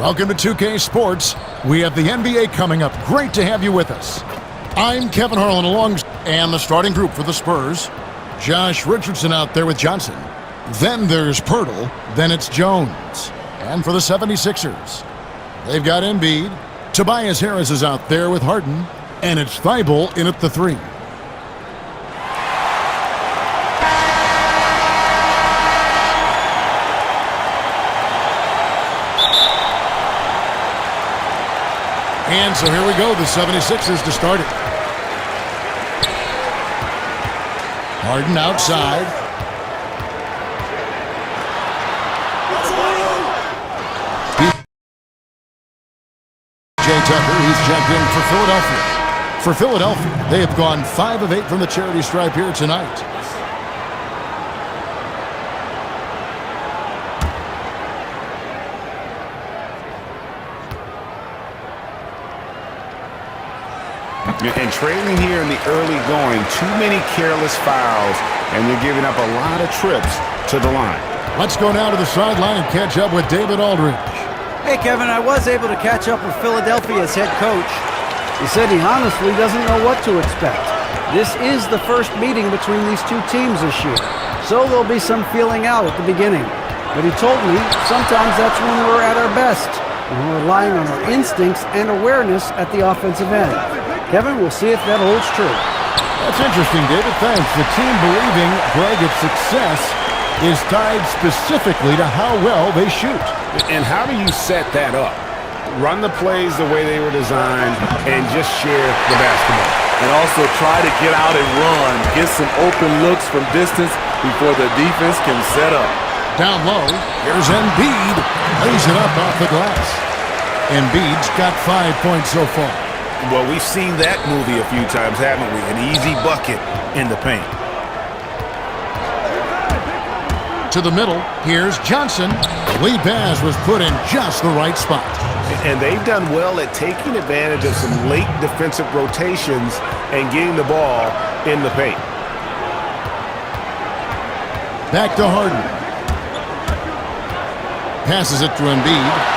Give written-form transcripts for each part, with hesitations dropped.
Welcome to 2K Sports. We have the NBA coming up. Great to have you with us. I'm Kevin Harlan and the starting group for the Spurs. Josh Richardson out there with Johnson. Then there's Pirtle. Then it's Jones. And for the 76ers, they've got Embiid. Tobias Harris is out there with Harden. And it's Thibault in at the 3. And so here we go, the 76ers to start it. Harden outside. Jay Tucker, he's checked in for Philadelphia. For Philadelphia, they have gone 5 of 8 from the charity stripe here tonight. And trailing here in the early going, too many careless fouls, and you're giving up a lot of trips to the line. Let's go now to the sideline and catch up with David Aldridge. Hey, Kevin, I was able to catch up with Philadelphia's head coach. He said he honestly doesn't know what to expect. This is the first meeting between these two teams this year, so there'll be some feeling out at the beginning. But he told me sometimes that's when we're at our best, and we're relying on our instincts and awareness at the offensive end. Kevin, we'll see if that holds true. That's interesting, David. Thanks. The team believing, Greg, its success is tied specifically to how well they shoot. And how do you set that up? Run the plays the way they were designed and just share the basketball. And also try to get out and run. Get some open looks from distance before the defense can set up. Down low, here's Embiid. Lays it up off the glass. Embiid's got 5 points so far. Well, we've seen that movie a few times, haven't we? An easy bucket in the paint. To the middle, here's Johnson. Lee Baz was put in just the right spot. And they've done well at taking advantage of some late defensive rotations and getting the ball in the paint. Back to Harden. Passes it to Embiid.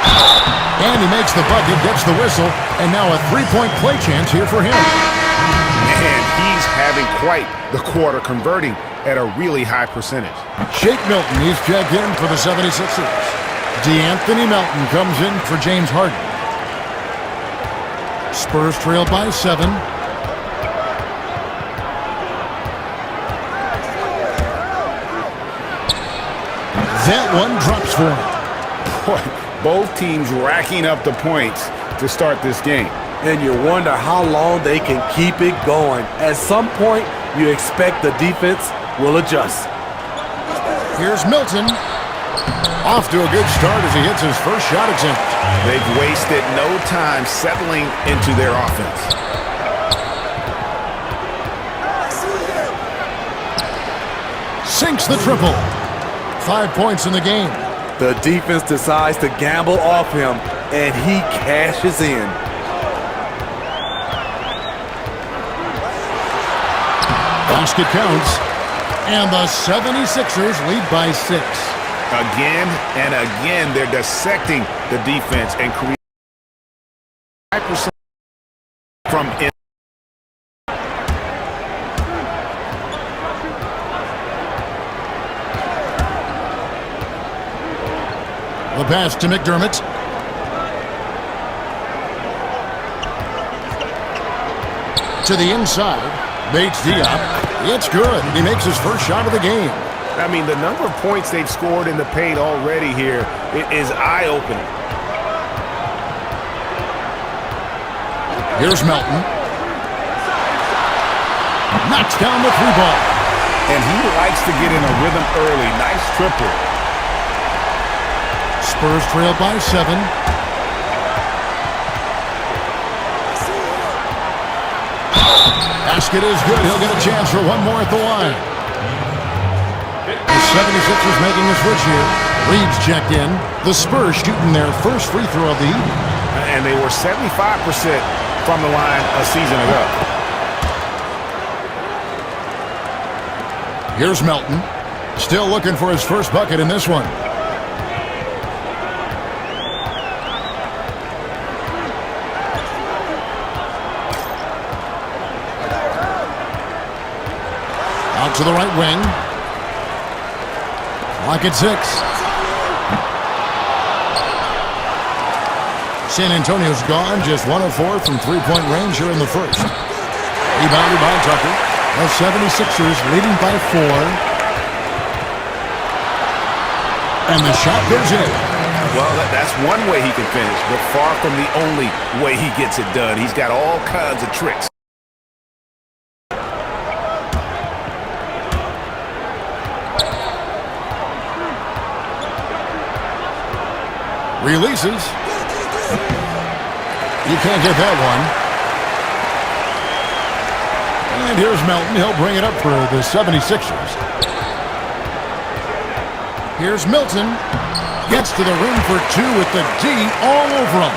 And he makes the bucket, gets the whistle, and now a three-point play chance here for him. Man, he's having quite the quarter, converting at a really high percentage. Shake Milton, he's checked in for the 76ers. DeAnthony Melton comes in for James Harden. Spurs trail by 7. That one drops for him. Both teams racking up the points to start this game. And you wonder how long they can keep it going. At some point, you expect the defense will adjust. Here's Milton. Off to a good start as he hits his first shot attempt. They've wasted no time settling into their offense. Sinks the triple. 5 points in the game. The defense decides to gamble off him, and he cashes in. Basket counts, and the 76ers lead by 6. Again and again, they're dissecting the defense and creating 5% from in. The pass to McDermott. To the inside. Bates Diop. It's good. He makes his first shot of the game. I mean, the number of points they've scored in the paint already here is eye-opening. Here's Melton. Knocks down the 3-ball. And he likes to get in a rhythm early. Nice triple. Spurs trail by 7. Basket is good. He'll get a chance for one more at the line. The 76ers making a switch here. Reeves checked in. The Spurs shooting their first free throw of the evening. And they were 75% from the line a season ago. Here's Melton. Still looking for his first bucket in this one. to the right wing. Clock at 6. San Antonio's gone, just 1 of 4 from three-point range here in the first. Rebounded by Tucker. The 76ers leading by 4. And the shot goes in. Well, that's one way he can finish, but far from the only way he gets it done. He's got all kinds of tricks. Releases. You can't get that one. And here's Melton. He'll bring it up for the 76ers. Here's Milton. Gets to the rim for 2 with the D all over him.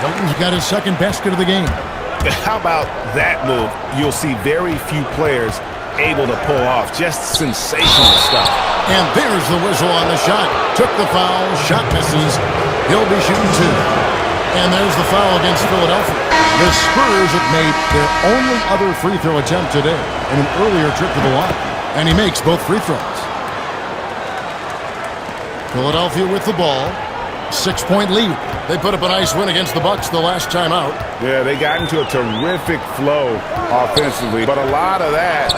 Milton's got his second basket of the game. How about that move? You'll see very few players able to pull off. Just sensational stuff. And there's the whistle on the shot. Took the foul. Shot misses. He'll be shooting 2. And there's the foul against Philadelphia. The Spurs have made their only other free throw attempt today in an earlier trip to the line. And he makes both free throws. Philadelphia with the ball. 6-point lead. They put up a nice win against the Bucks the last time out. Yeah, they got into a terrific flow offensively, but a lot of that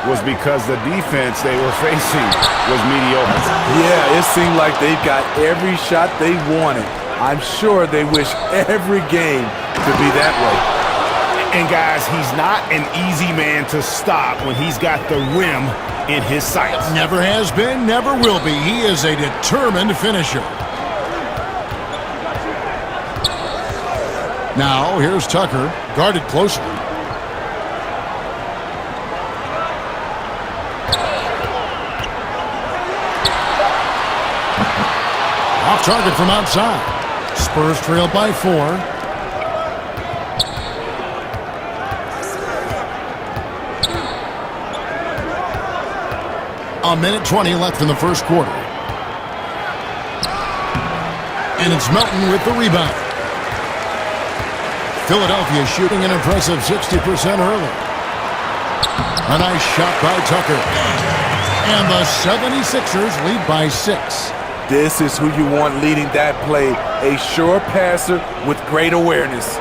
was because the defense they were facing was mediocre. Yeah, it seemed like they got every shot they wanted. I'm sure they wish every game could be that way. And guys, he's not an easy man to stop when he's got the rim in his sights. Never has been, never will be. He is a determined finisher. Now, here's Tucker, guarded closely. Off target from outside. Spurs trail by 4. A minute 20 left in the first quarter. And it's Melton with the rebound. Philadelphia shooting an impressive 60% early. A nice shot by Tucker. And the 76ers lead by 6. This is who you want leading that play. A sure passer with great awareness.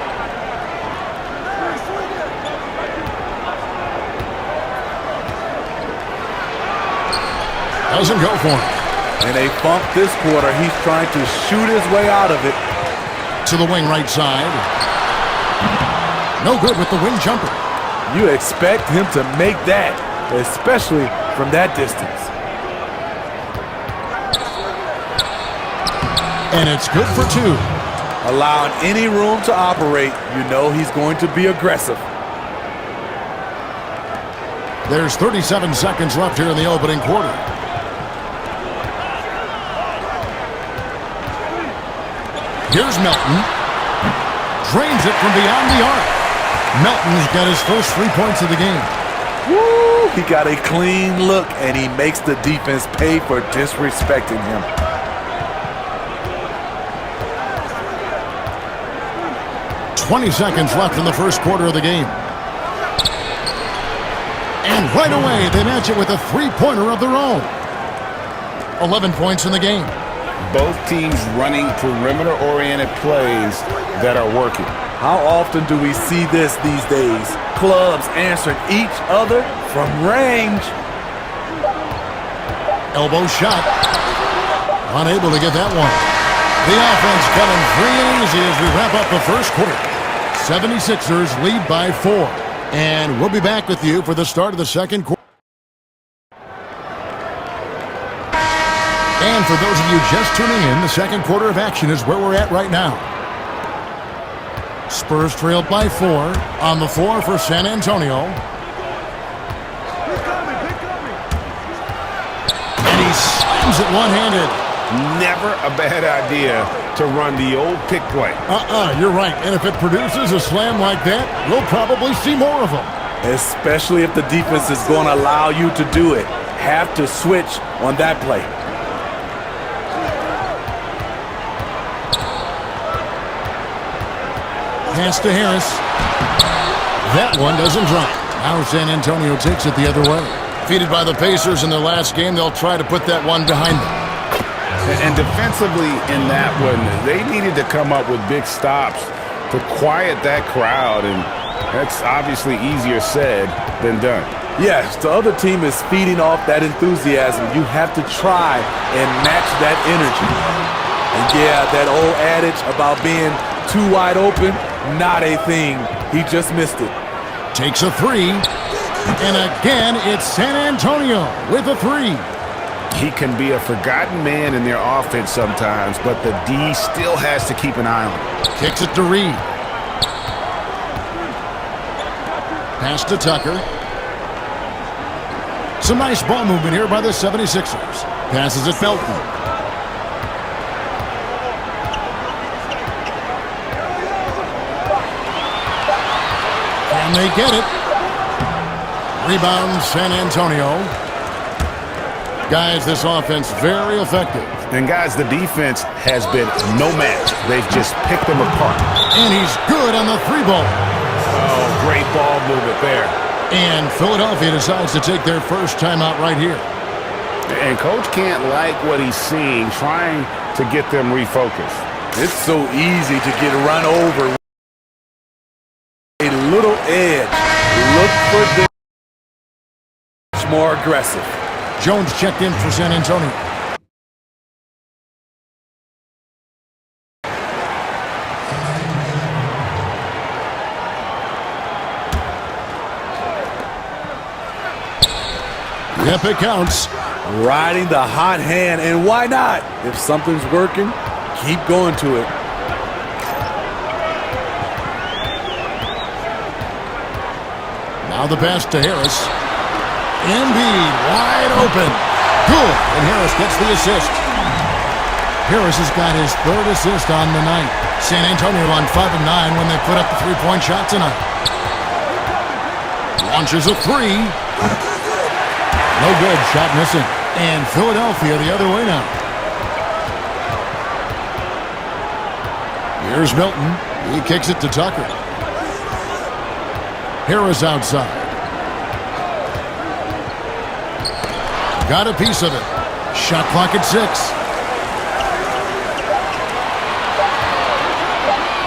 Doesn't go for him. And they bump this quarter. He's trying to shoot his way out of it. To the wing right side. No good with the wing jumper. You expect him to make that, especially from that distance. And it's good for 2. Allowing any room to operate, you know he's going to be aggressive. There's 37 seconds left here in the opening quarter. Here's Melton. Drains it from beyond the arc. Melton's got his first 3 points of the game. Woo! He got a clean look, and he makes the defense pay for disrespecting him. "20 seconds left in the first quarter of the game. And right away, they match it with a three-pointer of their own. 11 points in the game. Both teams running perimeter-oriented plays that are working. How often do we see this these days? Clubs answering each other from range. Elbow shot. Unable to get that one. The offense coming free and easy as we wrap up the first quarter. 76ers lead by 4. And we'll be back with you for the start of the second quarter. And for those of you just tuning in, the second quarter of action is where we're at right now. Spurs trailed by 4. On the floor for San Antonio. And he slams it one-handed. Never a bad idea to run the old pick play. You're right. And if it produces a slam like that, we'll probably see more of them. Especially if the defense is going to allow you to do it. Have to switch on that play. Pass to Harris. That one doesn't drop. Now San Antonio takes it the other way. Defeated by the Pacers in their last game, they'll try to put that one behind them. And defensively in that one, they needed to come up with big stops to quiet that crowd, and that's obviously easier said than done. Yes, the other team is feeding off that enthusiasm. You have to try and match that energy. And yeah, that old adage about being too wide open, not a thing. He just missed it. Takes a three. And again, it's San Antonio with a three. He can be a forgotten man in their offense sometimes, but the D still has to keep an eye on him. Kicks it to Reed. Pass to Tucker. Some nice ball movement here by the 76ers. Passes it Felton. Can they get it? Rebound San Antonio. Guys, this offense very effective. And guys, the defense has been no match. They've just picked them apart. And he's good on the three ball. Oh, great ball movement there. And Philadelphia decides to take their first timeout right here. And Coach can't like what he's seeing, trying to get them refocused. It's so easy to get run over. A little edge. Look for this. Much more aggressive. Jones checked in for San Antonio. Yep, it counts. Riding the hot hand, and why not? If something's working, keep going to it. Now the pass to Harris. Embiid wide open. Good, and Harris gets the assist. Harris has got his third assist on the night. San Antonio on 5 and 9 when they put up the three-point shot tonight. Launches a three. No good, shot missing. And Philadelphia the other way now. Here's Milton. He kicks it to Tucker. Harris outside. Got a piece of it. Shot clock at 6.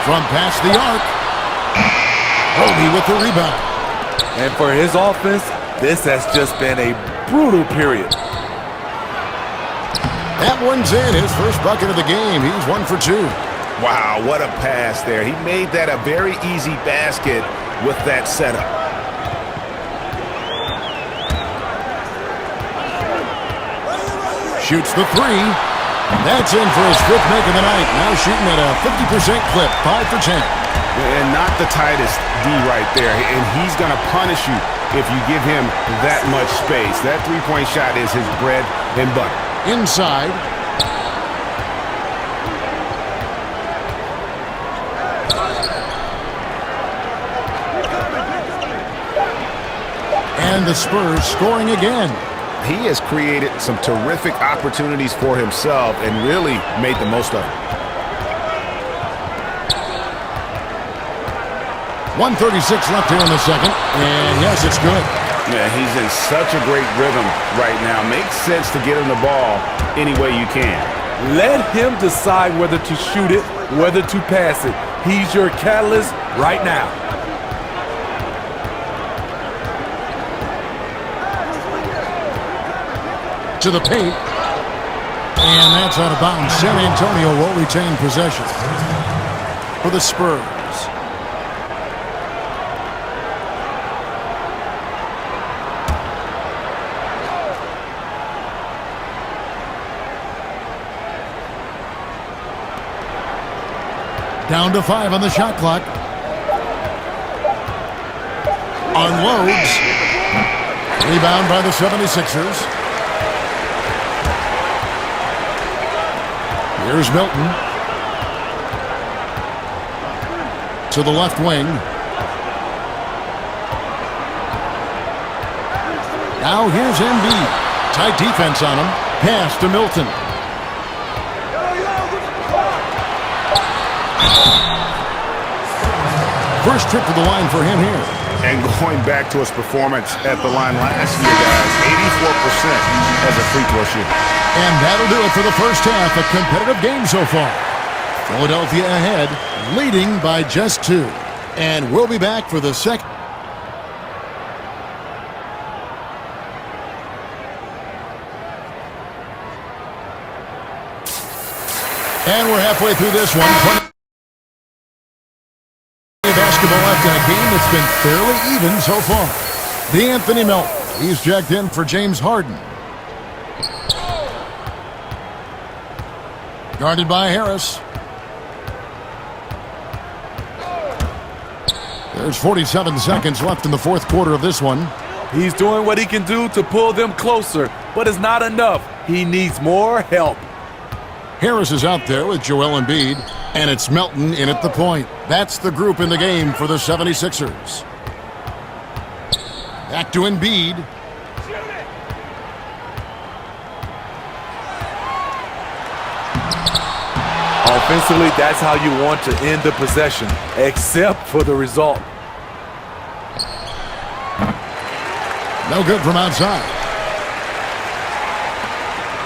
From past the arc. Obi with the rebound. And for his offense, this has just been a brutal period. That one's in. His first bucket of the game. He's 1 for 2. Wow, what a pass there. He made that a very easy basket with that setup. Shoots the three. That's in for his 5th make of the night. Now shooting at a 50% clip. 5 for 10. And not the tightest D right there. And he's going to punish you if you give him that much space. That three-point shot is his bread and butter. Inside. And the Spurs scoring again. He has created some terrific opportunities for himself and really made the most of it. 1:36 left here in the second. And yes, it's good. Yeah, he's in such a great rhythm right now. Makes sense to get him the ball any way you can. Let him decide whether to shoot it, whether to pass it. He's your catalyst right now. To the paint. And that's out of bounds. San Antonio will retain possession for the Spurs. Down to 5 on the shot clock. Unloads. Rebound by the 76ers. Here's Milton. To the left wing. Now here's Embiid. Tight defense on him. Pass to Milton. First trip to the line for him here. And going back to his performance at the line last year, guys, 84% as a free throw shooter. And that'll do it for the first half. A competitive game so far. Philadelphia ahead, leading by just 2. And we'll be back for the second. And we're halfway through this one. Basketball left in a game that's been fairly even so far. D'Anthony Melton. He's jacked in for James Harden. Guarded by Harris. There's 47 seconds left in the fourth quarter of this one. He's doing what he can do to pull them closer, but it's not enough. He needs more help. Harris is out there with Joel Embiid, and it's Melton in at the point. That's the group in the game for the 76ers. Back to Embiid. Offensively, that's how you want to end the possession, except for the result. No good from outside.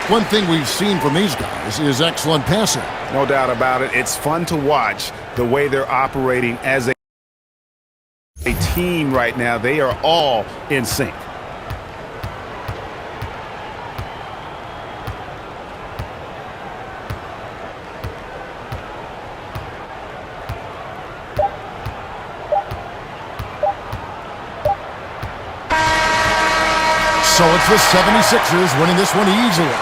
One thing we've seen from these guys is excellent passing. No doubt about it. It's fun to watch the way they're operating as a team right now. They are all in sync. So it's the 76ers winning this one easily.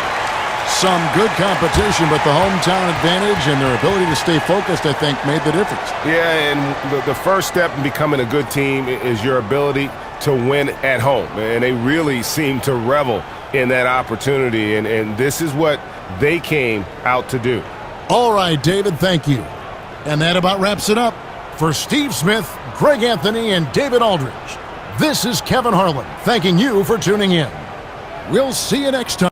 Some good competition, but the hometown advantage and their ability to stay focused, I think, made the difference. Yeah, and the first step in becoming a good team is your ability to win at home. And they really seem to revel in that opportunity, and this is what they came out to do. All right, David, thank you. And that about wraps it up. For Steve Smith, Greg Anthony, and David Aldridge, this is Kevin Harlan thanking you for tuning in. We'll see you next time.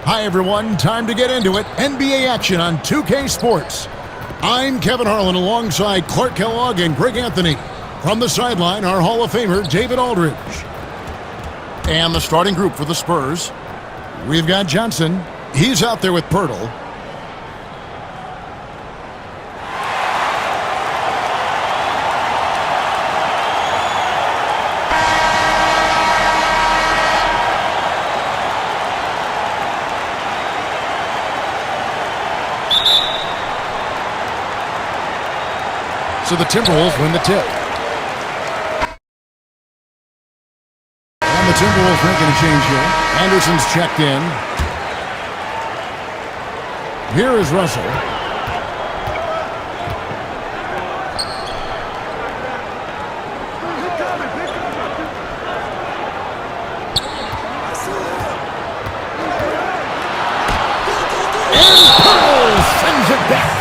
Hi, everyone. Time to get into it. NBA action on 2K Sports. I'm Kevin Harlan alongside Clark Kellogg and Greg Anthony. From the sideline, our Hall of Famer, David Aldridge. And the starting group for the Spurs. We've got Johnson. He's out there with Pirtle. So the Timberwolves win the tip. And the Timberwolves making a change here. Anderson's checked in. Here is Russell. And Pirtle sends it back.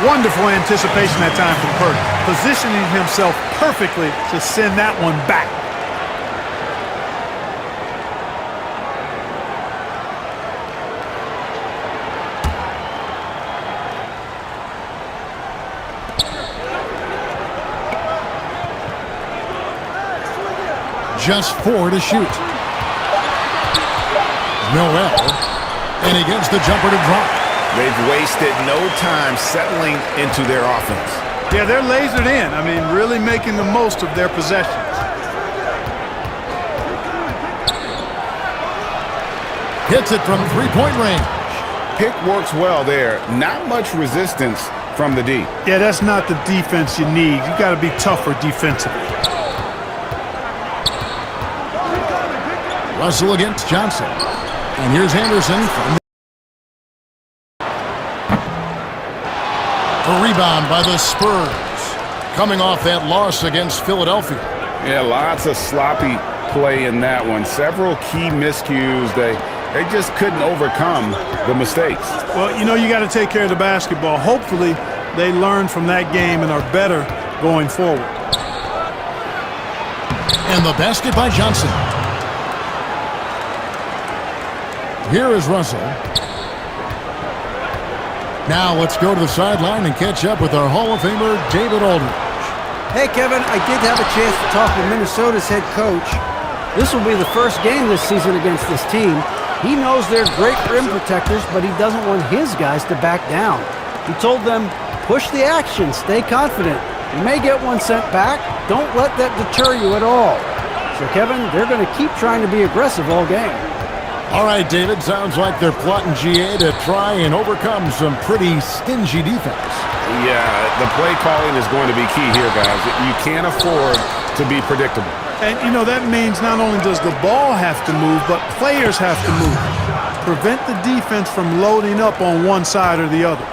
Wonderful anticipation that time from Purdy, positioning himself perfectly to send that one back. Just 4 to shoot. Noel, and he gets the jumper to drop. They've wasted no time settling into their offense. Yeah, they're lasered in. I mean, really making the most of their possessions. Hits it from three-point range. Pick works well there. Not much resistance from the D. Yeah, that's not the defense you need. You got to be tougher defensively. Russell against Johnson. And here's Anderson from a rebound by the Spurs, coming off that loss against Philadelphia. Yeah, lots of sloppy play in that one. Several key miscues. They just couldn't overcome the mistakes. Well, you know, you got to take care of the basketball. Hopefully, they learn from that game and are better going forward. And the basket by Johnson. Here is Russell. Now let's go to the sideline and catch up with our Hall of Famer, David Aldridge. Hey, Kevin, I did have a chance to talk with Minnesota's head coach. This will be the first game this season against this team. He knows they're great rim protectors, but he doesn't want his guys to back down. He told them, push the action, stay confident. You may get one sent back. Don't let that deter you at all. So, Kevin, they're going to keep trying to be aggressive all game. All right, David, sounds like they're plotting GA to try and overcome some pretty stingy defense. Yeah, the play calling is going to be key here, guys. You can't afford to be predictable. And, you know, that means not only does the ball have to move, but players have to move. Prevent the defense from loading up on one side or the other.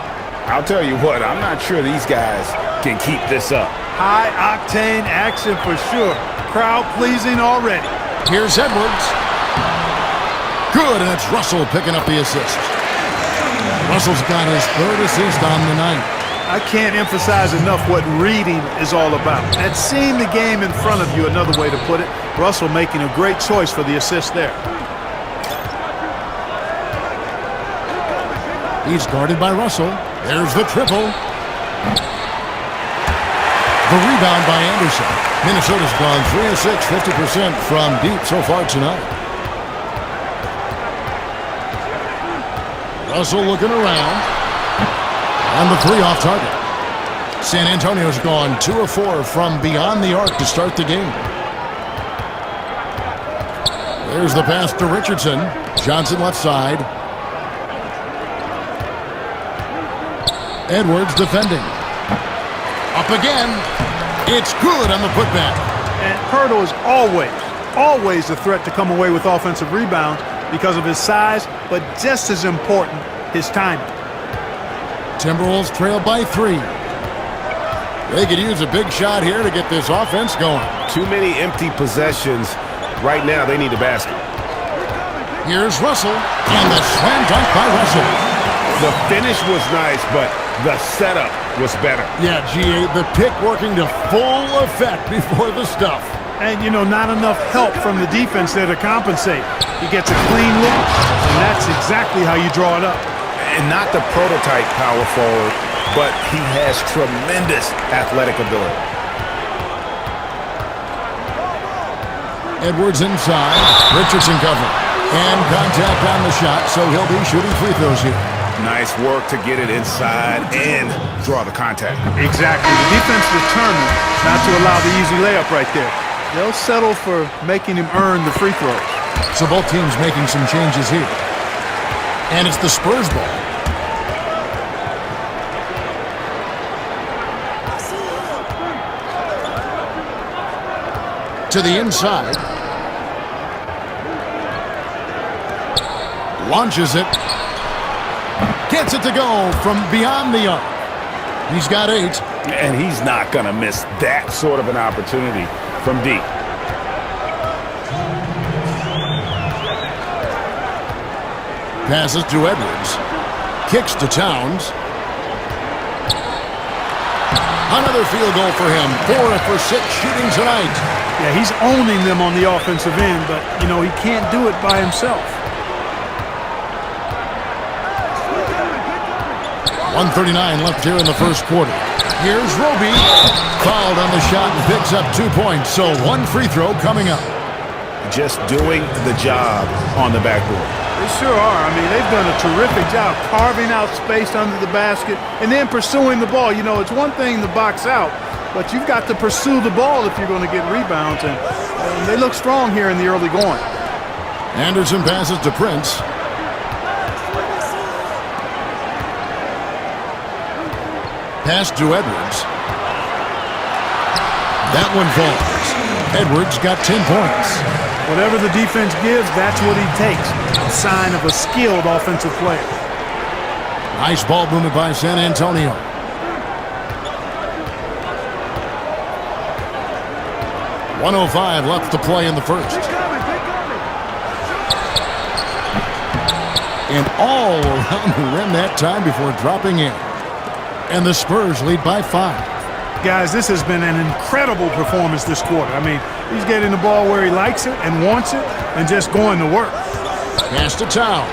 I'll tell you what, I'm not sure these guys can keep this up. High-octane action for sure. Crowd-pleasing already. Here's Edwards. Good, and it's Russell picking up the assist. Russell's got his third assist on the night. I can't emphasize enough what reading is all about. That's seeing the game in front of you, another way to put it. Russell making a great choice for the assist there. He's guarded by Russell. There's the triple. The rebound by Anderson. Minnesota's gone 3 of 6, 50% from deep so far tonight. Russell looking around. And the 3 off target. San Antonio's gone 2 of 4 from beyond the arc to start the game. There's the pass to Richardson. Johnson left side. Edwards defending. Up again. It's good on the putback. And Pirtle is always a threat to come away with offensive rebounds because of his size, but just as important, his timing. Timberwolves trail by 3. They could use a big shot here to get this offense going. Too many empty possessions. Right now, they need a basket. Here's Russell, and the slam dunk by Russell. The finish was nice, but the setup was better. Yeah, GA, the pick working to full effect before the stuff. And, you know, not enough help from the defense there to compensate. He gets a clean look, and that's exactly how you draw it up. And not the prototype power forward, but he has tremendous athletic ability. Edwards inside. Richardson covered. And contact on the shot, so he'll be shooting free throws here. Nice work to get it inside and draw the contact. Exactly. The defense determined not to allow the easy layup right there. They'll settle for making him earn the free throws. So both teams making some changes here. And it's the Spurs ball. To the inside. Launches it. Gets it to go from beyond the arc. He's got 8. And he's not going to miss that sort of an opportunity from deep. Passes to Edwards. Kicks to Towns. Another field goal for him. 4 for 6 shooting tonight. Yeah, he's owning them on the offensive end, but, you know, he can't do it by himself. 1:39 left here in the first quarter. Here's Roby. Fouled on the shot and picks up 2 points, so 1 free throw coming up. Just doing the job on the backboard. They sure are. I mean, they've done a terrific job carving out space under the basket and then pursuing the ball. You know, it's one thing to box out, but you've got to pursue the ball if you're going to get rebounds, and they look strong here in the early going. Anderson passes to Prince. Pass to Edwards. That one falls. Edwards got 10 points. Whatever the defense gives, that's what he takes. A sign of a skilled offensive player. Nice ball movement by San Antonio. .105 left to play in the first. And all around the rim that time before dropping in. And the Spurs lead by 5. Guys, this has been an incredible performance this quarter. I mean, he's getting the ball where he likes it and wants it and just going to work. Pass to Towns.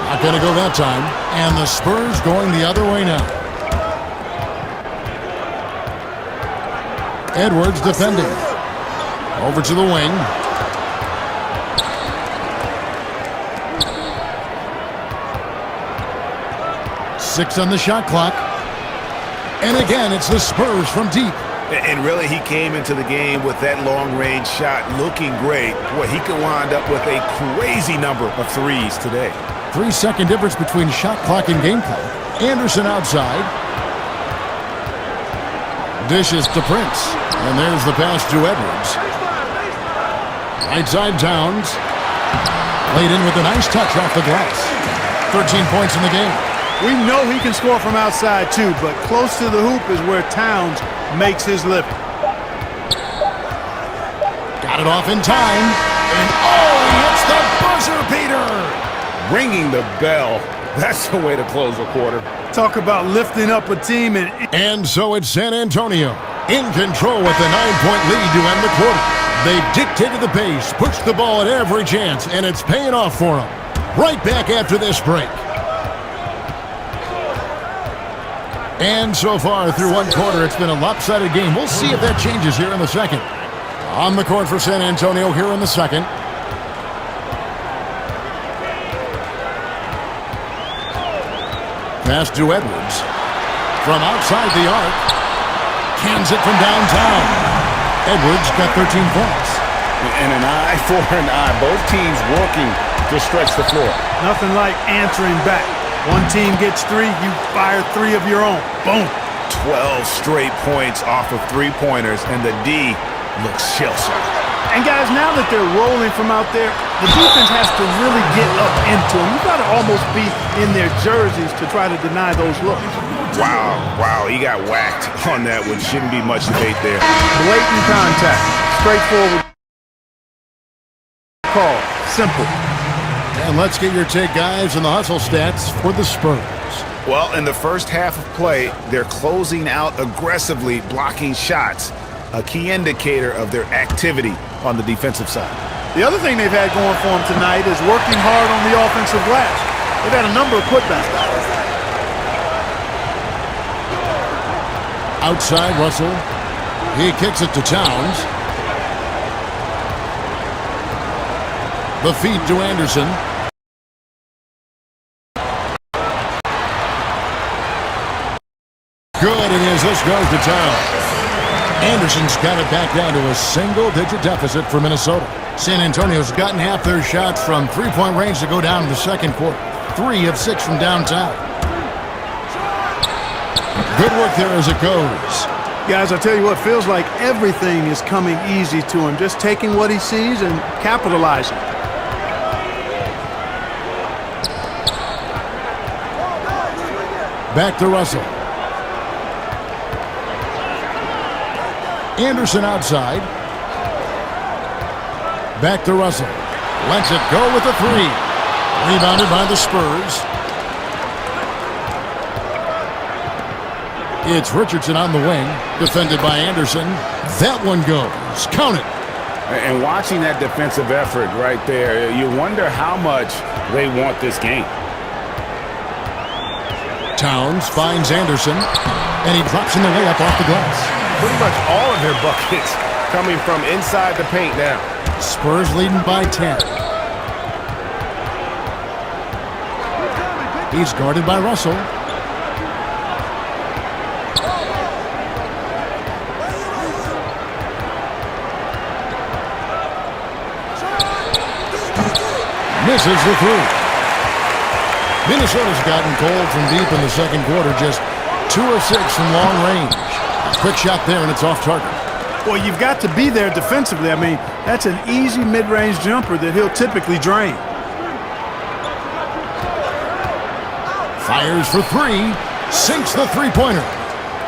Not going to go that time. And the Spurs going the other way now. Edwards defending. Over to the wing. Six on the shot clock. And again, it's the Spurs from deep. And really, he came into the game with that long-range shot looking great. Boy, he could wind up with a crazy number of threes today. 3-second difference between shot clock and game clock. Anderson outside. Dishes to Prince. And there's the pass to Edwards. Right side Towns. Played in with a nice touch off the glass. 13 points in the game. We know he can score from outside too, but close to the hoop is where Towns makes his living. Got it off in time. And oh, he hits the buzzer beater. Ringing the bell. That's the way to close a quarter. Talk about lifting up a team. And so it's San Antonio in control with a 9-point lead to end the quarter. They've dictated the pace, pushed the ball at every chance, and it's paying off for them. Right back after this break. And so far through one quarter, it's been a lopsided game. We'll see if that changes here in the second. On the court for San Antonio here in the second. Pass to Edwards. From outside the arc. Cans it from downtown. Edwards got 13 points. And an eye for an eye. Both teams working to stretch the floor. Nothing like answering back. One team gets 3, you fire 3 of your own. Boom. 12 straight points off of three-pointers, and the D looks shell-shocked. And guys, now that they're rolling from out there, the defense has to really get up into them. You've got to almost be in their jerseys to try to deny those looks. Wow, he got whacked on that one. Shouldn't be much debate there. Blatant contact. Straightforward call. Simple. And let's get your take, guys, on the hustle stats for the Spurs. Well, in the first half of play, they're closing out aggressively, blocking shots. a key indicator of their activity on the defensive side. The other thing they've had going for them tonight is working hard on the offensive glass. They've had a number of putbacks. Outside Russell. He kicks it to Towns. The feed to Anderson. Good, and as this goes to Towns. Anderson's got it back down to a single-digit deficit for Minnesota. San Antonio's gotten half their shots from three-point range to go down in the second quarter. 3 of 6 from downtown. Good work there as it goes. Guys, I tell you what, feels like everything is coming easy to him. Just taking what he sees and capitalizing. Back to Russell. Anderson outside. Back to Russell. Lets it go with a 3. Rebounded by the Spurs. It's Richardson on the wing. Defended by Anderson. That one goes. Count it. And watching that defensive effort right there, you wonder how much they want this game. Towns finds Anderson. And he drops in the layup off the glass. Pretty much all of their buckets coming from inside the paint now. Spurs leading by 10. He's guarded by Russell. Misses the 3. Minnesota's gotten cold from deep in the second quarter, just 2 of 6 from long range. Quick shot there, and it's off target. Well, you've got to be there defensively. I mean, that's an easy mid-range jumper that he'll typically drain. Fires for 3. Sinks the three-pointer.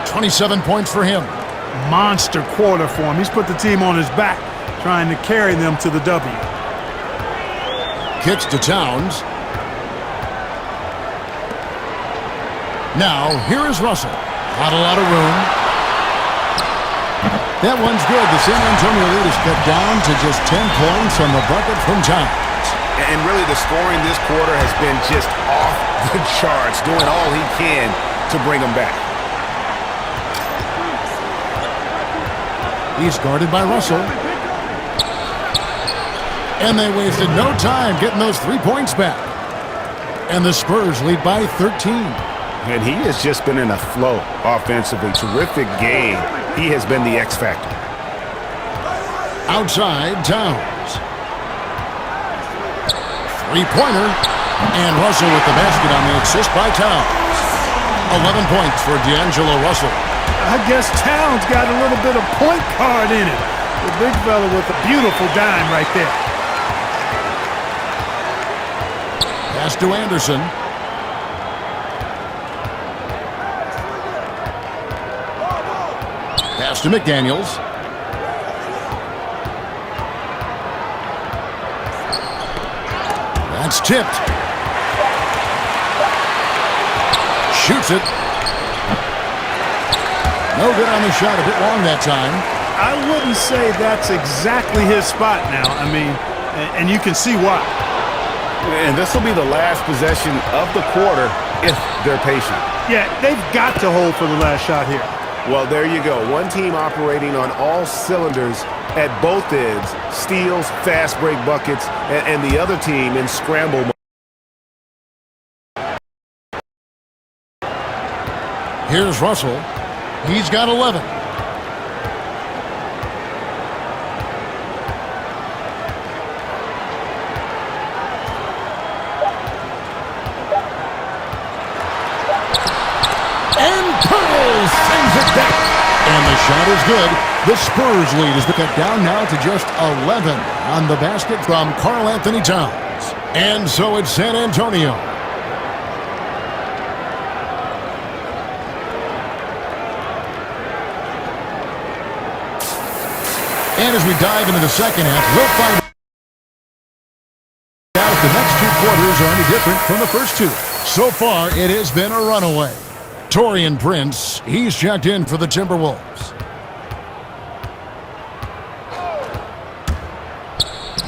27 points for him. Monster quarter for him. He's put the team on his back, trying to carry them to the W. Kicks to Towns. Now, here is Russell. Not a lot of room. That one's good. The San Antonio lead is cut down to just 10 points on the bucket from Towns. And really the scoring this quarter has been just off the charts, doing all he can to bring them back. He's guarded by Russell. And they wasted no time getting those 3 points back. And the Spurs lead by 13. And he has just been in a flow offensively. Terrific game. He has been the X factor. Outside, Towns. Three-pointer. And Russell with the basket on the assist by Towns. 11 points for D'Angelo Russell. I guess Towns got a little bit of point guard in it. The big fella with a beautiful dime right there. Pass to Anderson. Pass to McDaniels. That's tipped. Shoots it. No good on the shot. A bit long that time. I wouldn't say that's exactly his spot now. I mean, and you can see why. And this will be the last possession of the quarter if they're patient. Yeah, they've got to hold for the last shot here. Well, there you go. One team operating on all cylinders at both ends. Steals, fast break buckets, and the other team in scramble mode. Here's Russell. He's got 11. Sends it back. And the shot is good. The Spurs lead is cut down now to just 11 on the basket from Karl Anthony Towns. And so it's San Antonio. And as we dive into the second half, we'll find out if the next 2 quarters are any different from the first 2. So far, it has been a runaway. Taurean Prince, he's checked in for the Timberwolves.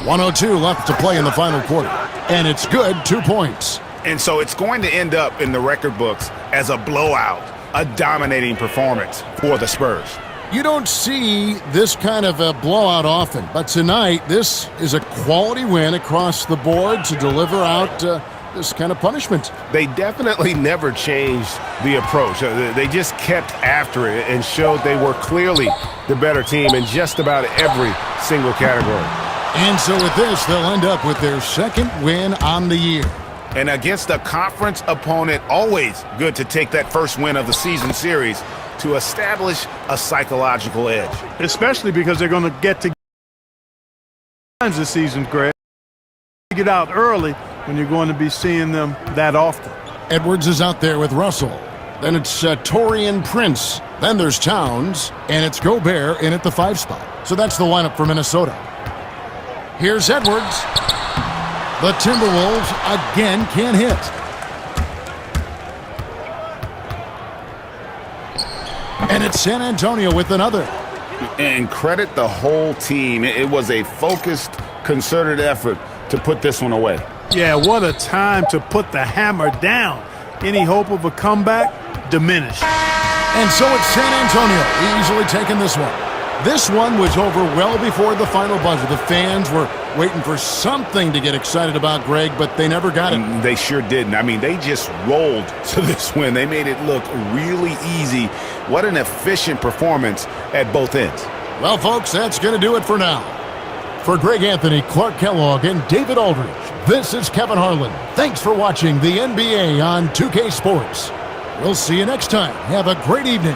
1:02 left to play in the final quarter. And it's good, 2 points. And so it's going to end up in the record books as a blowout, a dominating performance for the Spurs. You don't see this kind of a blowout often, but tonight this is a quality win across the board to deliver out this kind of punishment. They definitely never changed the approach. They just kept after it and showed they were clearly the better team in just about every single category. And so with this, they'll end up with their second win on the year. And against a conference opponent, always good to take that first win of the season series to establish a psychological edge. Especially because they're going to get to this season, Greg. Get out early when you're going to be seeing them that often. Edwards is out there with Russell. Then it's Torian Prince. Then there's Towns. And it's Gobert in at the 5 spot. So that's the lineup for Minnesota. Here's Edwards. The Timberwolves again can't hit. And it's San Antonio with another. And credit the whole team. It was a focused, concerted effort to put this one away. Yeah, what a time to put the hammer down. Any hope of a comeback? Diminished. And so it's San Antonio easily taking this one. This one was over well before the final buzzer. The fans were waiting for something to get excited about, Greg, but they never got it. They sure didn't. I mean, they just rolled to this win. They made it look really easy. What an efficient performance at both ends. Well, folks, that's going to do it for now. For Greg Anthony, Clark Kellogg, and David Aldridge, this is Kevin Harlan. Thanks for watching the NBA on 2K Sports. We'll see you next time. Have a great evening.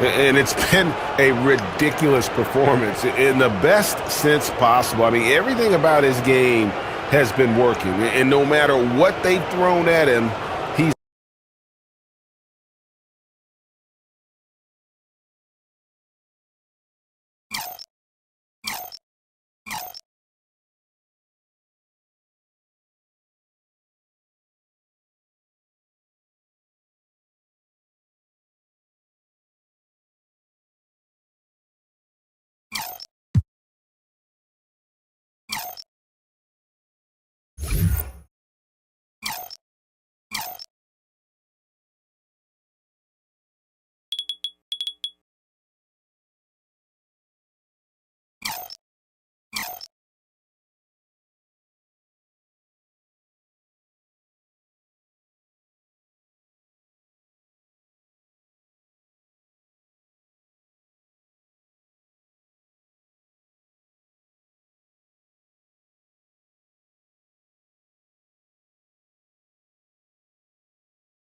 And it's been a ridiculous performance in the best sense possible. I mean, everything about his game has been working. And no matter what they've thrown at him,